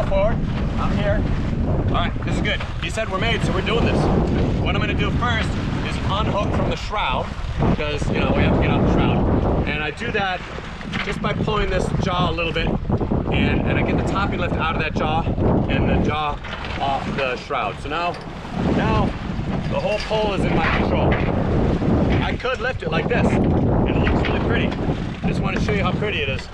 go forward. I'm here. All right, this is good. He said we're made, so we're doing this. What I'm gonna do first is unhook from the shroud, because, you know, we have to get out the shroud. And I do that just by pulling this jaw a little bit, and I get the topping lift out of that jaw, and the jaw off the shroud. So now the whole pole is in my control. I could lift it like this, and it looks really pretty. I just want to show you how pretty it is.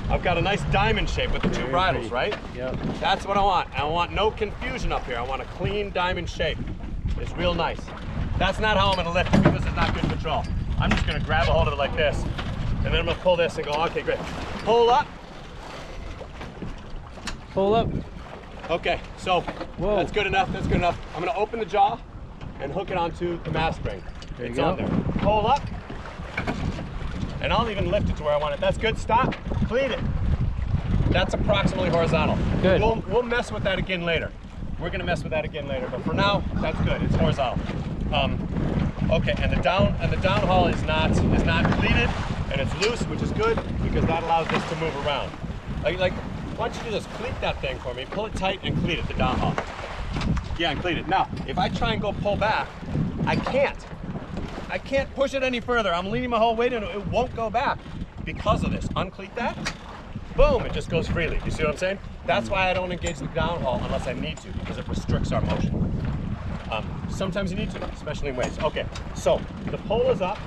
I've got a nice diamond shape with the two bridles, right? Yep. That's what I want. I want no confusion up here. I want a clean diamond shape. It's real nice. That's not how I'm gonna lift it, because it's not good control. I'm just gonna grab a hold of it like this, and then I'm gonna pull this and go, okay, great. Pull up. Pull up. Okay, so that's good enough, that's good enough. I'm gonna open the jaw and hook it onto the mast spring. There you it's go. on there. Pull up. And I'll even lift it to where I want it. That's good, stop, cleat it. That's approximately horizontal. Good. We'll mess with that again later. We're gonna mess with that again later, but for now, that's good, it's horizontal. Okay, and the downhaul is not cleated, and it's loose, which is good, because that allows this to move around. Like, why don't you do this, cleat that thing for me, pull it tight and cleat it, the downhaul. Yeah, and cleat it. Now, if I try and go pull back, I can't push it any further. I'm leaning my whole weight and it won't go back because of this. Uncleat that, boom, it just goes freely. You see what I'm saying? That's why I don't engage the downhaul unless I need to, because it restricts our motion. Sometimes you need to, especially in waves. Okay, so the pole is up.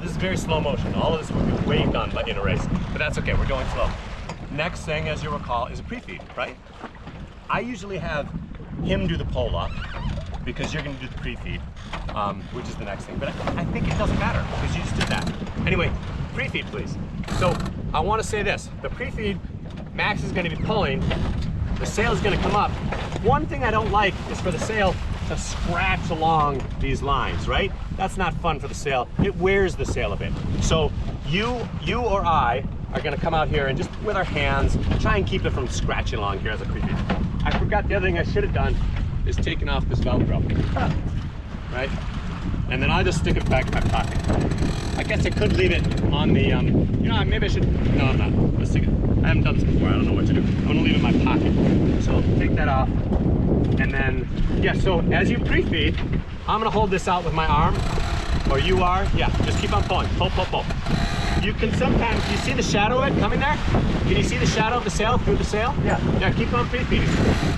This is very slow motion. All of this would be way done in a race, but that's okay, we're going slow. Next thing, as you recall, is a pre-feed, right? I usually have him do the pole up, because you're gonna do the pre-feed, which is the next thing. But I think it doesn't matter, because you just did that. Anyway, pre-feed, please. So I wanna say this, the pre-feed, Max is gonna be pulling, the sail is gonna come up. One thing I don't like is for the sail to scratch along these lines, right? That's not fun for the sail. It wears the sail a bit. So you or I are gonna come out here and just with our hands, try and keep it from scratching along here as a pre-feed. I forgot the other thing I should have done is taken off this Velcro, right? And then I'll just stick it back in my pocket. I guess I could leave it on the, you know, maybe I should, no, I'm not. Let's stick it. I haven't done this before, I don't know what to do. I'm gonna leave it in my pocket. So take that off. And then, yeah, so as you pre-feed, I'm gonna hold this out with my arm, or you are, yeah, just keep on pulling, pull, pull, pull. You can sometimes, you see the shadow of it coming there? Can you see the shadow of the sail through the sail? Yeah. Yeah, keep on pre-feeding.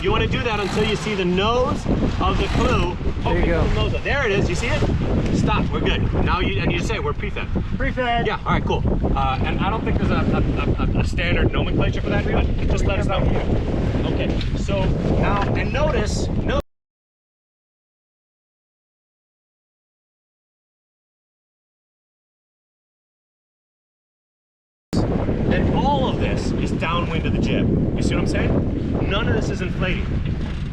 You want to do that until you see the nose of the clew. There you go. There it is, you see it? Stop, we're good. Now you say we're pre-fed. Pre-fed. Yeah, all right, cool. And I don't think there's a standard nomenclature for that, really. Just let us know. Okay, so now, and notice that all of this is downwind of the jib. You see what I'm saying? None of this is inflating.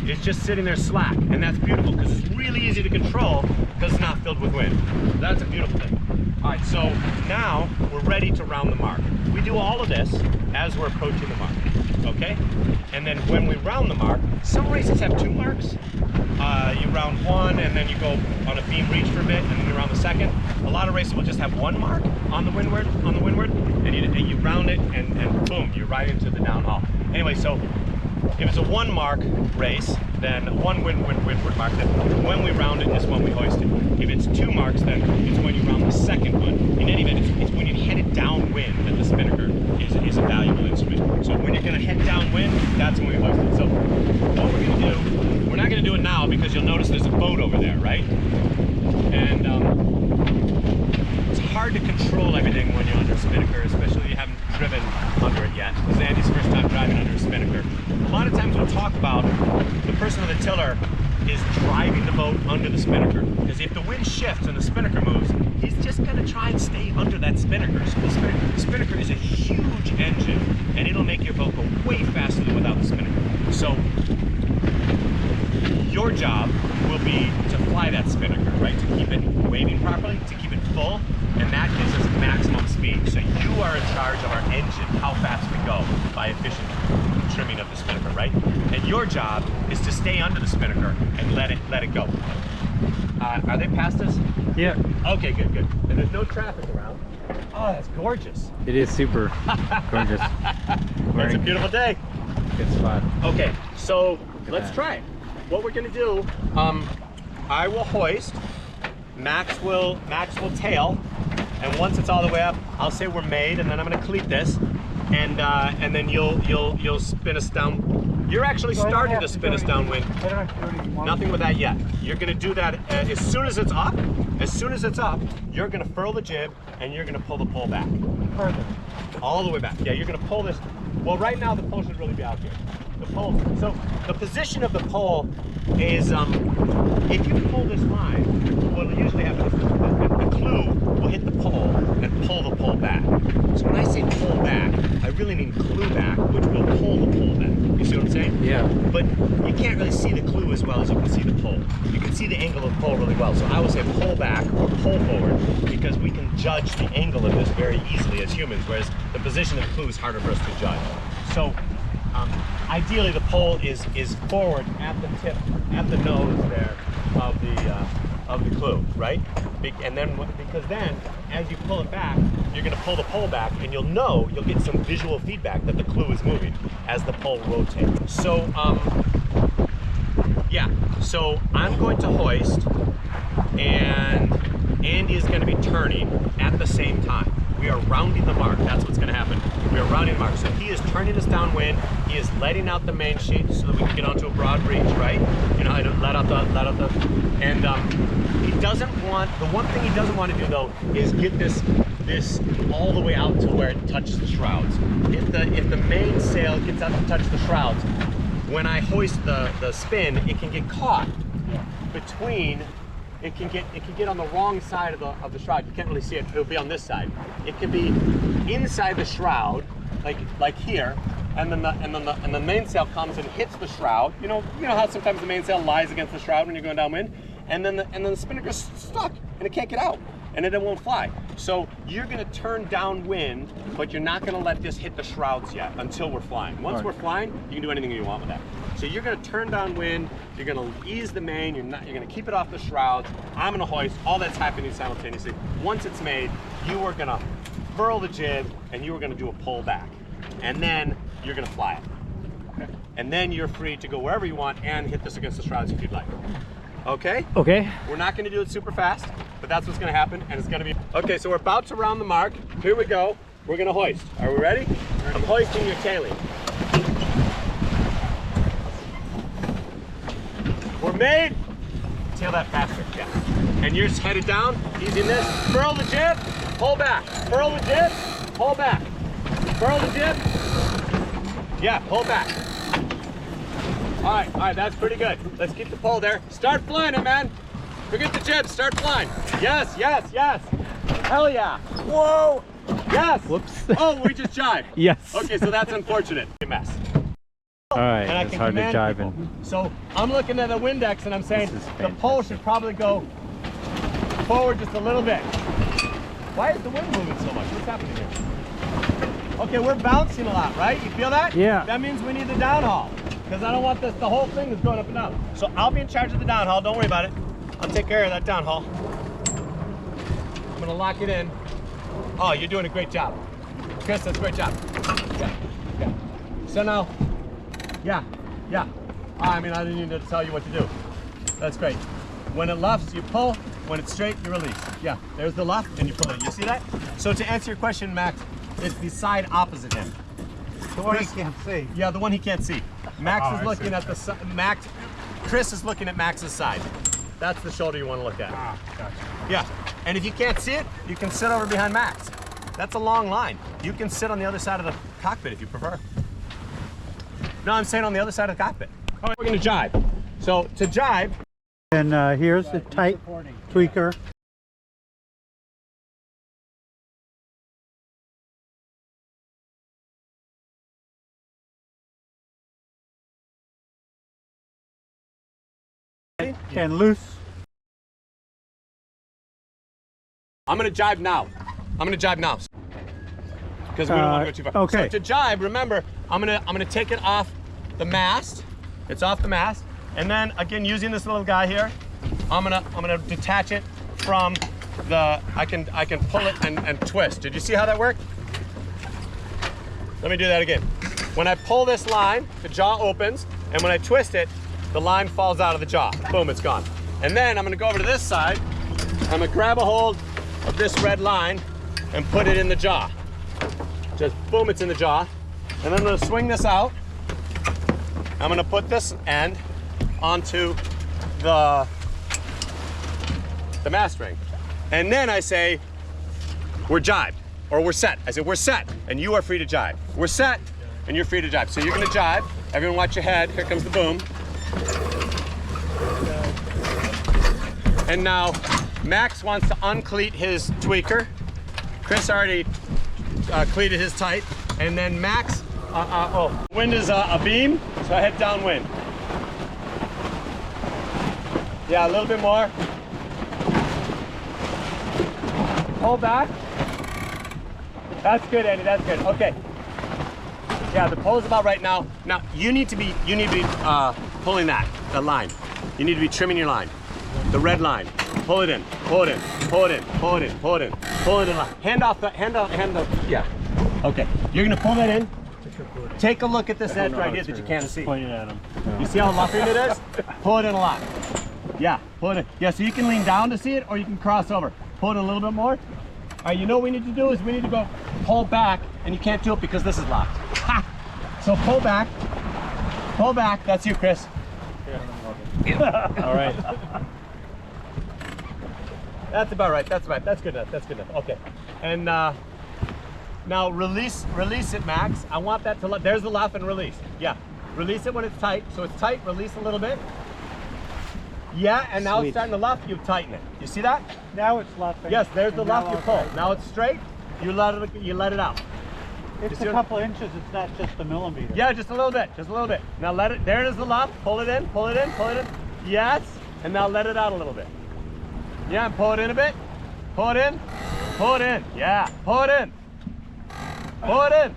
It's just sitting there slack, and that's beautiful because it's really easy to control because it's not filled with wind. That's a beautiful thing. All right, so now we're ready to round the mark. We do all of this as we're approaching the mark, okay? And then when we round the mark, some races have 2 marks. You round 1 and then you go on a beam reach for a bit and then you round the second. A lot of races will just have 1 mark on the windward, and you round it and boom, you're right into the downhaul. Anyway, so if it's a 1 mark race, then 1 windward mark, then when we round it is when we hoist it. If it's 2 marks, then it's when you round the second one. In any event, it's when you head it downwind that the spinnaker is a valuable instrument. So when you're going to head downwind, that's when we hoist it. So what we're going to do, we're not going to do it now because you'll notice there's a boat over there, right? And it's hard to control everything when you're under a spinnaker, especially if you haven't driven under it yet. This is Andy's first time driving under a spinnaker. A lot of times we'll talk about the person on the tiller is driving the boat under the spinnaker. Because if the wind shifts and the spinnaker moves, he's just going to try and stay under that spinnaker. So the spinnaker is a huge engine, and it'll make your boat go way faster than without the spinnaker. So your job will be to fly that spinnaker, right? To keep it waving properly, to keep it full, and that gives us maximum speed. So you are in charge of our engine, how fast we go by efficient trimming of the spinnaker, right? And your job is to stay under the spinnaker and let it go. Are they past us? Yeah. Okay, good, good. And there's no traffic around. Oh, that's gorgeous. It is super gorgeous. It's a beautiful day. good spot. Okay, so let's try it. What we're gonna do, I will hoist, Max will tail, and once it's all the way up, I'll say we're made, and then I'm gonna cleat this, and then you'll spin us down. You're actually starting to spin us downwind. Nothing with that yet. You're gonna do that as soon as it's up. As soon as it's up, you're gonna furl the jib and you're gonna pull the pole back. Further. All the way back. Yeah, you're gonna pull this. Well, right now the pole should really be out here. The pole. So the position of the pole is, if you pull this line, what'll usually happen is the clew will hit the pole and pull the pole back. So when I say pull back, I really mean clew back, which will pull the pole back. You see what I'm saying? Yeah. But you can't really see the clew as well as you can see the pole. You can see the angle of the pole really well. So I would say pull back or pull forward, because we can judge the angle of this very easily as humans, whereas the position of the clew is harder for us to judge. So ideally the pole is forward at the tip, at the nose there of the clew, right? And then, because then, as you pull it back, you're gonna pull the pole back and you'll get some visual feedback that the clew is moving as the pole rotates. So, yeah, so I'm going to hoist and Andy is gonna be turning at the same time. We are rounding the mark. That's what's gonna happen. We are rounding the mark. So he is turning us downwind. He is letting out the main sheet so that we can get onto a broad reach, right? You know, let out the, and he doesn't want, the one thing he doesn't want to do though is get this all the way out to where it touches the shrouds. If the mainsail gets out to touch the shrouds, when I hoist the spin, it can get caught between. It can get on the wrong side of the shroud. You can't really see it. It'll be on this side. It can be inside the shroud, like here, and then the mainsail comes and hits the shroud. You know how sometimes the mainsail lies against the shroud when you're going downwind, and then the spinnaker's stuck and it can't get out, and it won't fly. So you're gonna turn downwind, but you're not gonna let this hit the shrouds yet until we're flying. Once we're flying, you can do anything you want with that. So you're gonna turn downwind, you're gonna ease the main, you're gonna keep it off the shrouds, I'm gonna hoist, all that's happening simultaneously. Once it's made, you are gonna furl the jib and you are gonna do a pull back. And then you're gonna fly it. Okay. And then you're free to go wherever you want and hit this against the shrouds if you'd like. Okay? Okay. We're not gonna do it super fast, but that's what's gonna happen, and it's gonna be... Okay, so we're about to round the mark. Here we go. We're gonna hoist. Are we ready? I'm hoisting, you're tailing. We're made. Tail that faster, yeah. And you're just headed down, easing this. Furl the jib, pull back. Furl the jib, pull back. Furl the jib. Yeah, pull back. All right, that's pretty good. Let's keep the pole there. Start flying it, man. Forget the jib, start flying. Yes. Hell yeah. Whoa. Yes. Whoops. Oh, we just jived. Yes. Okay, so that's unfortunate. A mess. All right, And it's hard to jive in. So I'm looking at the Windex and I'm saying the pole should probably go forward just a little bit. Why is the wind moving so much? What's happening here? Okay, we're bouncing a lot, right? You feel that? Yeah. That means we need the downhaul, because I don't want the whole thing is going up and down. So I'll be in charge of the downhaul. Don't worry about it. I'll take care of that downhaul. I'm gonna lock it in. Oh, you're doing a great job. Chris, that's a great job. Yeah. So now, yeah. I mean, I didn't need to tell you what to do. That's great. When it lefts, you pull. When it's straight, you release. Yeah, there's the left, and you pull it. You see that? So to answer your question, Max, it's the side opposite him. The one he can't see. Yeah, the one he can't see. Max is looking at the side. Chris is looking at Max's side. That's the shoulder you want to look at. Ah, gotcha. Yeah, and if you can't see it, you can sit over behind Max. That's a long line. You can sit on the other side of the cockpit if you prefer. No, I'm saying on the other side of the cockpit. All right, we're gonna jibe. So to jibe. And here's the tight tweaker. And loose. I'm gonna jibe now. Because we don't want to go too far. Okay. So to jibe, remember, I'm gonna take it off the mast. It's off the mast, and then again using this little guy here, I'm gonna detach it from the. I can pull it and twist. Did you see how that worked? Let me do that again. When I pull this line, the jaw opens, and when I twist it, the line falls out of the jaw. Boom, it's gone. And then I'm gonna go over to this side. I'm gonna grab a hold of this red line and put it in the jaw. Just boom, it's in the jaw. And I'm gonna swing this out. I'm gonna put this end onto the mast ring. And then I say, we're jibed, or we're set. I say, we're set, and you are free to jibe. We're set, and you're free to jibe. So you're gonna jibe. Everyone watch your head. Here comes the boom. And now, Max wants to uncleat his tweaker. Chris already cleated his tight. And then Max, wind is a beam, so I head downwind. Yeah, a little bit more. Pull back. That's good, Andy, that's good. Okay. Yeah, the pull is about right now. Now, you need to be pulling the line. You need to be trimming your line. The red line. Pull it in, pull it in, pull it in, pull it in, pull it in, pull it in. Hand off, yeah. Okay, you're gonna pull that in. Take a look at this edge right here that you can't see. Pointing at him. You see how lumpy it is? Pull it in a lot. Yeah, pull it in. Yeah, so you can lean down to see it, or you can cross over. Pull it a little bit more. All right, you know what we need to do is we need to go pull back, and you can't do it because this is locked. Ha! So pull back, that's you, Chris. All right. That's about right, that's right, that's good enough, that's good enough. Okay, and now release it, Max. I want that to, there's the luff and release. Yeah, release it when it's tight. So it's tight, release a little bit. Yeah, and now it's starting to luff, you tighten it. You see that? Now it's luffing. Yes, there's the luff, you pull. Now it's straight, you let it out. It's a couple inches, it's not just a millimeter. Yeah, just a little bit, just a little bit. Now let it, there it is the luff, pull it in, pull it in, pull it in. Yes, and now let it out a little bit. Yeah, and pull it in a bit. Pull it in, pull it in. Yeah, pull it in. Pull it in.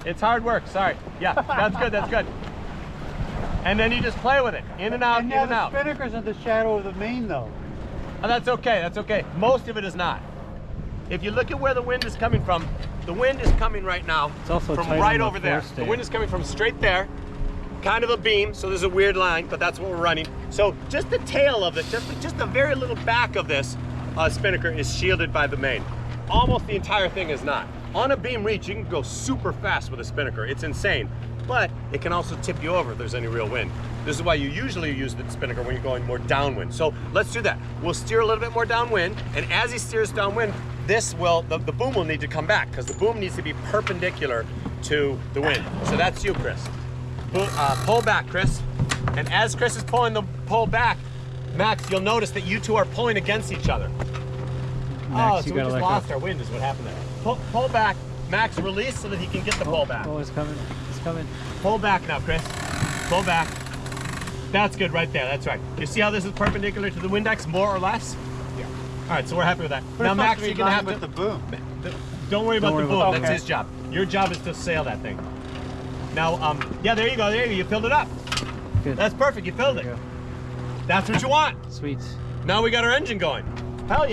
It's hard work, sorry. Yeah, that's good, that's good. And then you just play with it, in and out, in and out. The spinnaker's in the shadow of the main though. Oh, that's okay, that's okay. Most of it is not. If you look at where the wind is coming from, the wind is coming right now from right over there. The wind is coming from straight there, kind of a beam, so there's a weird line, but that's what we're running. So just the tail of it, just the very little back of this spinnaker is shielded by the main. Almost the entire thing is not. On a beam reach, you can go super fast with a spinnaker. It's insane, but it can also tip you over if there's any real wind. This is why you usually use the spinnaker when you're going more downwind. So let's do that. We'll steer a little bit more downwind, and as he steers downwind, this will, the boom will need to come back because the boom needs to be perpendicular to the wind. So that's you, Chris. Pull back, Chris. And as Chris is pulling the pull back, Max, you'll notice that you two are pulling against each other. Max, so we just lost our wind is what happened there. Pull back, Max, release so that he can get the pull back. Oh, it's coming, it's coming. Pull back now, Chris. Pull back. That's good right there, that's right. You see how this is perpendicular to the wind X, more or less? Yeah. All right, so we're happy with that. Now, Max, you're gonna have to, the boom. Don't worry about the boom, that's his job. Your job is to sail that thing. Now, yeah, there you go, you filled it up. Good. That's perfect, you filled it. That's what you want. Sweet. Now we got our engine going. Hell yeah.